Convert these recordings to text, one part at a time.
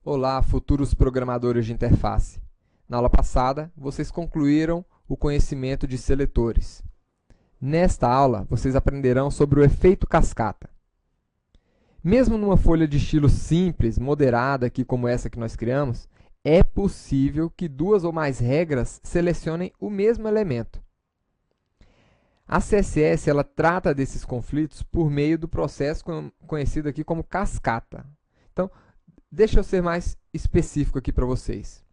Olá, futuros programadores de interface. Na aula passada, vocês concluíram o conhecimento de seletores. Nesta aula, vocês aprenderão sobre o efeito cascata. Mesmo numa folha de estilo simples, moderada, aqui como essa que nós criamos, é possível que duas ou mais regras selecionem o mesmo elemento. A CSS ela trata desses conflitos por meio do processo conhecido aqui como cascata. Então, deixa eu ser mais específico aqui para vocês.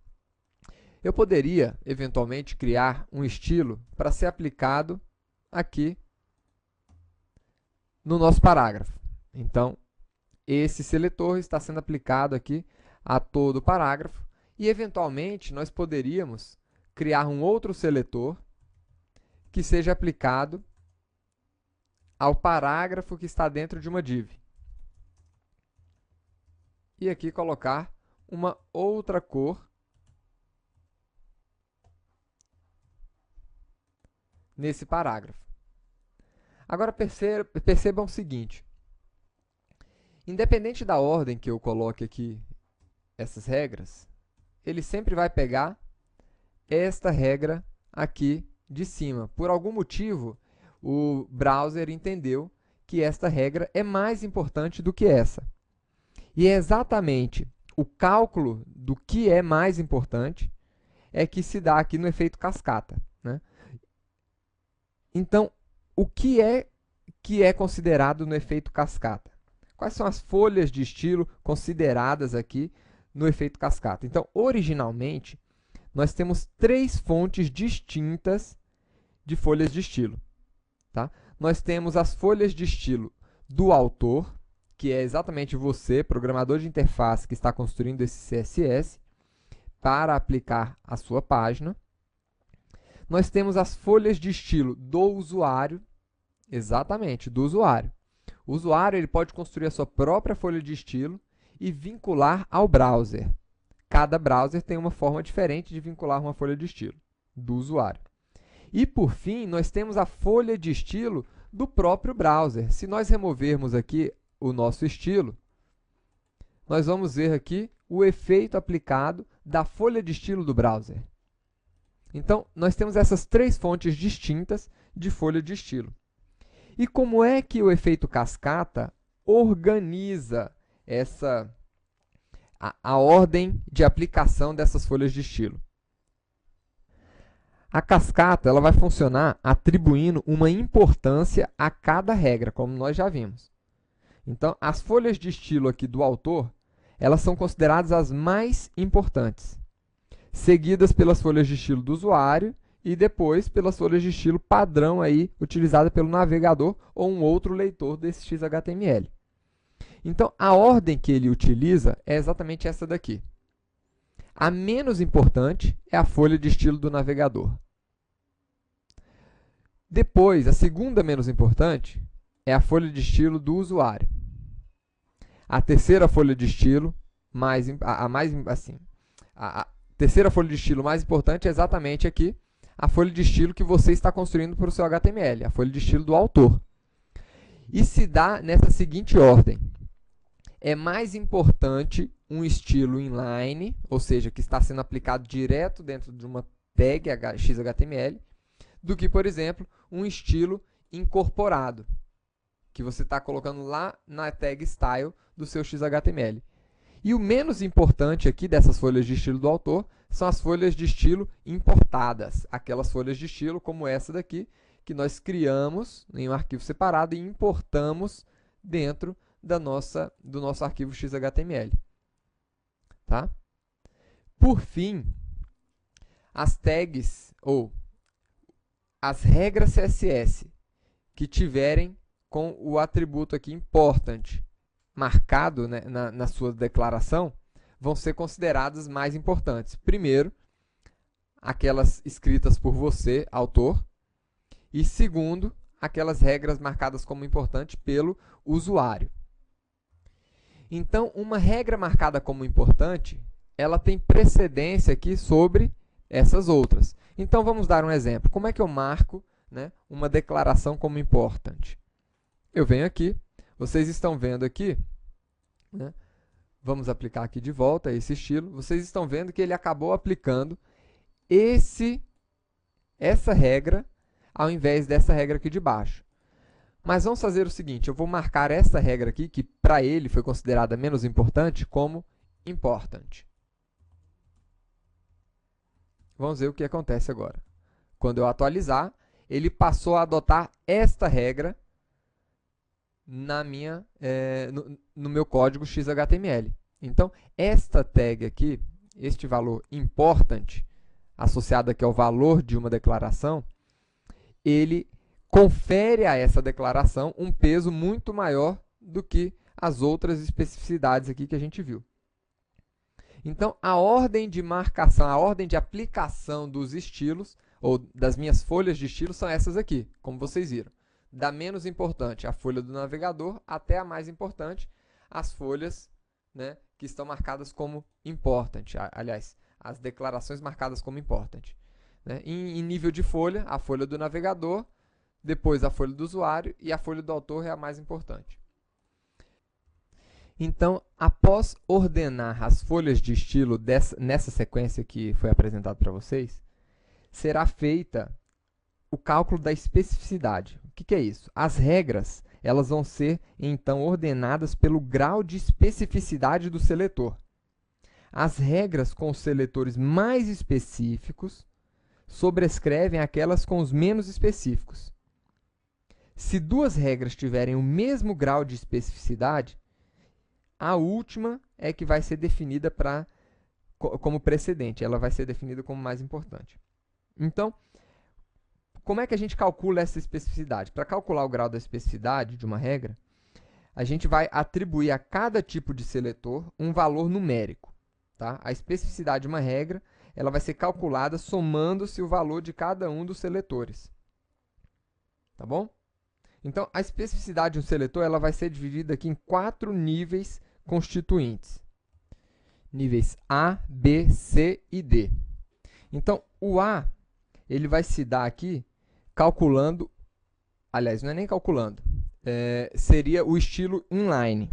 Eu poderia, eventualmente, criar um estilo para ser aplicado aqui no nosso parágrafo. Então, esse seletor está sendo aplicado aqui a todo o parágrafo e, eventualmente, nós poderíamos criar um outro seletor que seja aplicado ao parágrafo que está dentro de uma div. E aqui colocar uma outra cor nesse parágrafo. Agora percebam o seguinte, independente da ordem que eu coloque aqui essas regras, ele sempre vai pegar esta regra aqui de cima. Por algum motivo, o browser entendeu que esta regra é mais importante do que essa. E é exatamente o cálculo do que é mais importante é que se dá aqui no efeito cascata, né? Então, o que é considerado no efeito cascata? Quais são as folhas de estilo consideradas aqui no efeito cascata? Então, originalmente, nós temos três fontes distintas de folhas de estilo. Tá? Nós temos as folhas de estilo do autor, que é exatamente você, programador de interface, que está construindo esse CSS para aplicar a sua página. Nós temos as folhas de estilo do usuário, exatamente, do usuário. O usuário ele pode construir a sua própria folha de estilo e vincular ao browser. Cada browser tem uma forma diferente de vincular uma folha de estilo do usuário. E, por fim, nós temos a folha de estilo do próprio browser. Se nós removermos aqui o nosso estilo, nós vamos ver aqui o efeito aplicado da folha de estilo do browser. Então, nós temos essas três fontes distintas de folha de estilo. E como é que o efeito cascata organiza a ordem de aplicação dessas folhas de estilo? A cascata ela vai funcionar atribuindo uma importância a cada regra, como nós já vimos. Então, as folhas de estilo aqui do autor, elas são consideradas as mais importantes, seguidas pelas folhas de estilo do usuário e depois pelas folhas de estilo padrão aí, utilizada pelo navegador ou um outro leitor desse XHTML. Então, a ordem que ele utiliza é exatamente essa daqui. A menos importante é a folha de estilo do navegador. Depois, a segunda menos importante é a folha de estilo do usuário. A terceira folha de estilo a terceira folha de estilo mais importante é exatamente aqui a folha de estilo que você está construindo para o seu HTML, a folha de estilo do autor. E se dá nessa seguinte ordem. É mais importante um estilo inline, ou seja, que está sendo aplicado direto dentro de uma tag XHTML, do que, por exemplo, um estilo incorporado, que você está colocando lá na tag style do seu XHTML. E o menos importante aqui dessas folhas de estilo do autor são as folhas de estilo importadas, aquelas folhas de estilo como essa daqui, que nós criamos em um arquivo separado e importamos dentro do nosso arquivo XHTML. Tá? Por fim, as tags ou as regras CSS que tiverem com o atributo aqui important marcado, né, na sua declaração, vão ser consideradas mais importantes. Primeiro, aquelas escritas por você, autor, e segundo, aquelas regras marcadas como importante pelo usuário. Então, uma regra marcada como importante, ela tem precedência aqui sobre essas outras. Então, vamos dar um exemplo. Como é que eu marco, né, uma declaração como important? Eu venho aqui, vocês estão vendo aqui, né, vamos aplicar aqui de volta esse estilo. Vocês estão vendo que ele acabou aplicando essa regra ao invés dessa regra aqui de baixo. Mas vamos fazer o seguinte, eu vou marcar essa regra aqui, que para ele foi considerada menos importante, como important. Vamos ver o que acontece agora. Quando eu atualizar, ele passou a adotar esta regra no meu código XHTML. Então, esta tag aqui, este valor important, associado aqui ao valor de uma declaração, ele confere a essa declaração um peso muito maior do que as outras especificidades aqui que a gente viu. Então, a ordem de marcação, a ordem de aplicação dos estilos, ou das minhas folhas de estilo, são essas aqui, como vocês viram. Da menos importante, a folha do navegador, até a mais importante, as folhas, né, que estão marcadas como important. Aliás, as declarações marcadas como important. Né? Em nível de folha, a folha do navegador, depois a folha do usuário e a folha do autor é a mais importante. Então, após ordenar as folhas de estilo nessa sequência que foi apresentada para vocês, será feita o cálculo da especificidade. O que é isso? As regras elas vão ser, então, ordenadas pelo grau de especificidade do seletor. As regras com os seletores mais específicos sobrescrevem aquelas com os menos específicos. Se duas regras tiverem o mesmo grau de especificidade, a última é que vai ser definida como precedente, ela vai ser definida como mais importante. Então, como é que a gente calcula essa especificidade? Para calcular o grau da especificidade de uma regra, a gente vai atribuir a cada tipo de seletor um valor numérico. Tá? A especificidade de uma regra ela vai ser calculada somando-se o valor de cada um dos seletores. Tá bom? Então, a especificidade de um seletor ela vai ser dividida aqui em 4 níveis constituintes. Níveis A, B, C e D. Então, o A ele vai se dar aqui calculando, aliás, não é nem calculando, seria o estilo inline.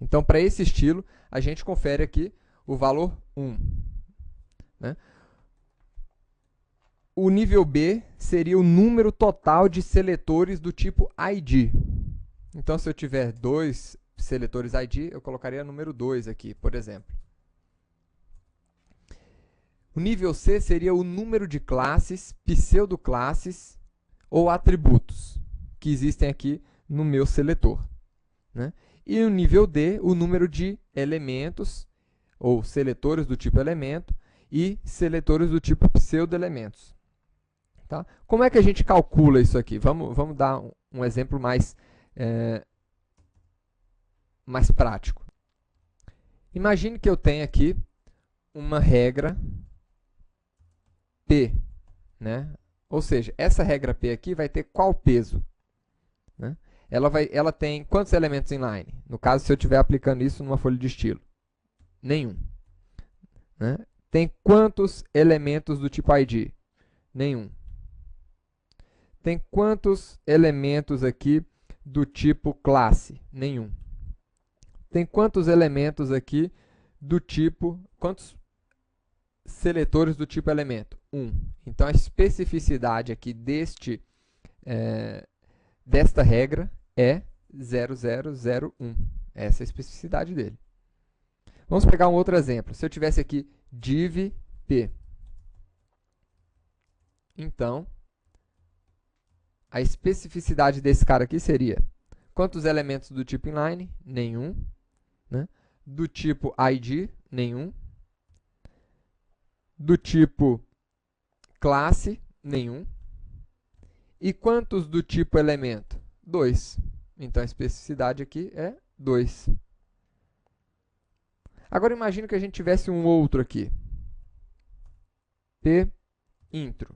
Então, para esse estilo, a gente confere aqui o valor 1. Né? O nível B seria o número total de seletores do tipo ID. Então, se eu tiver 2 seletores ID, eu colocaria o número 2 aqui, por exemplo. O nível C seria o número de classes, pseudoclasses ou atributos que existem aqui no meu seletor. Né? E o nível D, o número de elementos ou seletores do tipo elemento e seletores do tipo pseudoelementos. Tá? Como é que a gente calcula isso aqui? Vamos dar um exemplo mais prático. Imagine que eu tenho aqui uma regra P. Né? Ou seja, essa regra P aqui vai ter qual peso? Né? Ela tem quantos elementos inline? No caso, se eu estiver aplicando isso numa folha de estilo. Nenhum. Né? Tem quantos elementos do tipo ID? Nenhum. Tem quantos elementos aqui do tipo classe? Nenhum. Tem quantos elementos aqui do tipo... Quantos seletores do tipo elemento? 1. Então, a especificidade aqui desta regra é 0001. Essa é a especificidade dele. Vamos pegar um outro exemplo. Se eu tivesse aqui div P. Então, a especificidade desse cara aqui seria quantos elementos do tipo inline? Nenhum. Né? Do tipo ID? Nenhum. Do tipo classe? Nenhum. E quantos do tipo elemento? 2. Então, a especificidade aqui é 2. Agora, imagine que a gente tivesse um outro aqui. P intro.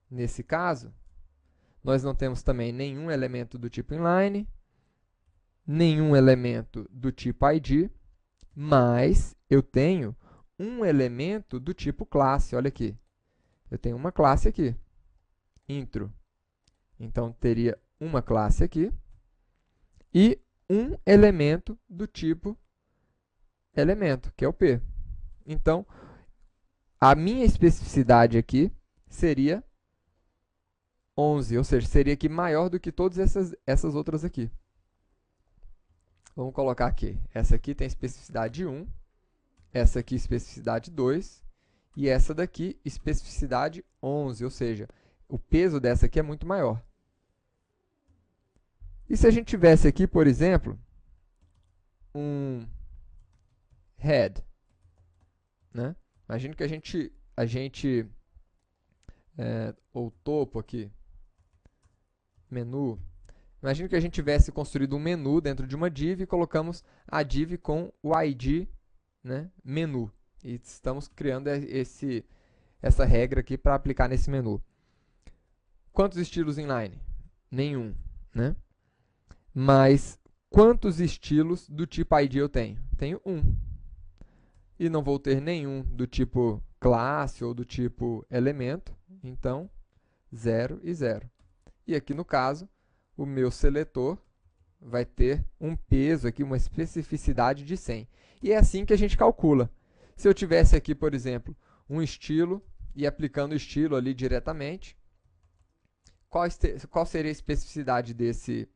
Nesse caso, nós não temos também nenhum elemento do tipo inline, nenhum elemento do tipo ID, mas eu tenho um elemento do tipo classe. Olha aqui. Eu tenho uma classe aqui, intro. Então, teria uma classe aqui e um elemento do tipo elemento, que é o P. Então, a minha especificidade aqui seria 11, ou seja, seria aqui maior do que todas essas outras aqui. Vamos colocar aqui. Essa aqui tem especificidade 1, essa aqui especificidade 2, e essa daqui especificidade 11, ou seja, o peso dessa aqui é muito maior. E se a gente tivesse aqui, por exemplo, um head, né? Imagina que ou topo aqui, menu. Imagina que a gente tivesse construído um menu dentro de uma div e colocamos a div com o ID, né, menu. E estamos criando essa regra aqui para aplicar nesse menu. Quantos estilos inline? Nenhum, né? Mas quantos estilos do tipo ID eu tenho? Tenho um. E não vou ter nenhum do tipo classe ou do tipo elemento, então 0 e 0. E aqui no caso, o meu seletor vai ter um peso aqui, uma especificidade de 100. E é assim que a gente calcula. Se eu tivesse aqui, por exemplo, um estilo e aplicando o estilo ali diretamente, qual seria a especificidade de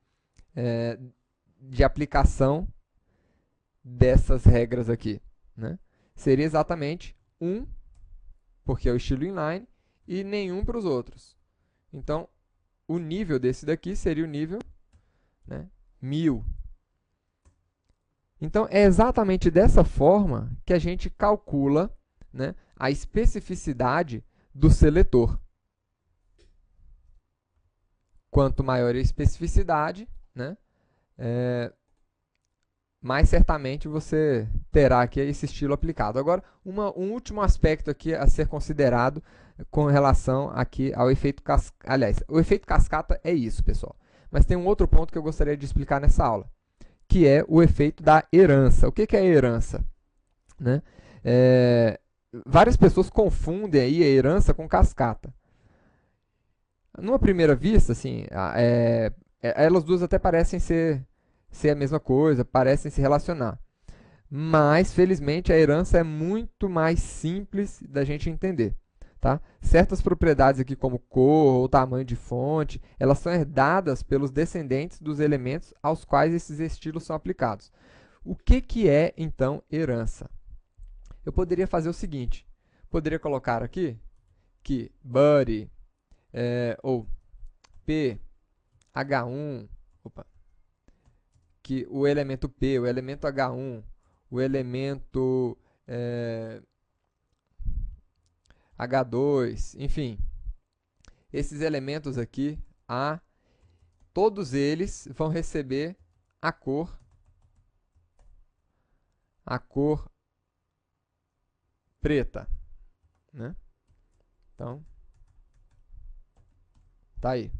aplicação dessas regras aqui, né? Seria exatamente 1, porque é o estilo inline, e nenhum para os outros. Então, o nível desse daqui seria o nível, né, 1000. Então, é exatamente dessa forma que a gente calcula, né, a especificidade do seletor. Quanto maior a especificidade, né, mais certamente você terá aqui esse estilo aplicado. Agora, um último aspecto aqui a ser considerado com relação aqui ao efeito cascata. Aliás, o efeito cascata é isso, pessoal. Mas tem um outro ponto que eu gostaria de explicar nessa aula, que é o efeito da herança. O que é a herança? Né? Várias pessoas confundem aí a herança com cascata. Numa primeira vista, assim, elas duas até parecem ser a mesma coisa, parecem se relacionar. Mas, felizmente, a herança é muito mais simples da gente entender. Tá? Certas propriedades aqui, como cor ou tamanho de fonte, elas são herdadas pelos descendentes dos elementos aos quais esses estilos são aplicados. O que é, então, herança? Eu poderia fazer o seguinte, poderia colocar aqui que body, ou p, h1, que o elemento p, o elemento h1, o elemento H2, enfim, esses elementos aqui, todos eles vão receber a cor preta, né? Então, tá aí.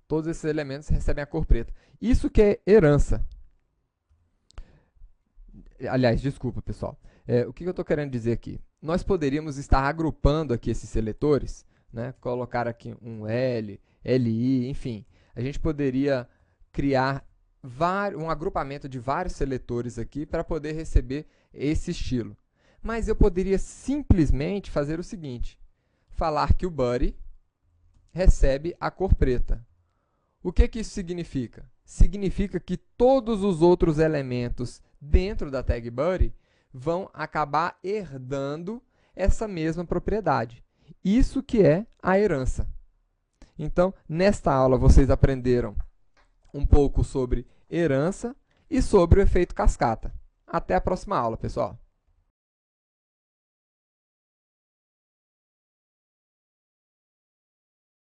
Todos esses elementos recebem a cor preta. Isso que é herança. Aliás, desculpa, pessoal. O que eu estou querendo dizer aqui? Nós poderíamos estar agrupando aqui esses seletores, né? Colocar aqui um L, LI, enfim. A gente poderia criar um agrupamento de vários seletores aqui para poder receber esse estilo. Mas eu poderia simplesmente fazer o seguinte, falar que o body recebe a cor preta. O que isso significa? Significa que todos os outros elementos dentro da tag body vão acabar herdando essa mesma propriedade. Isso que é a herança. Então, nesta aula, vocês aprenderam um pouco sobre herança e sobre o efeito cascata. Até a próxima aula, pessoal!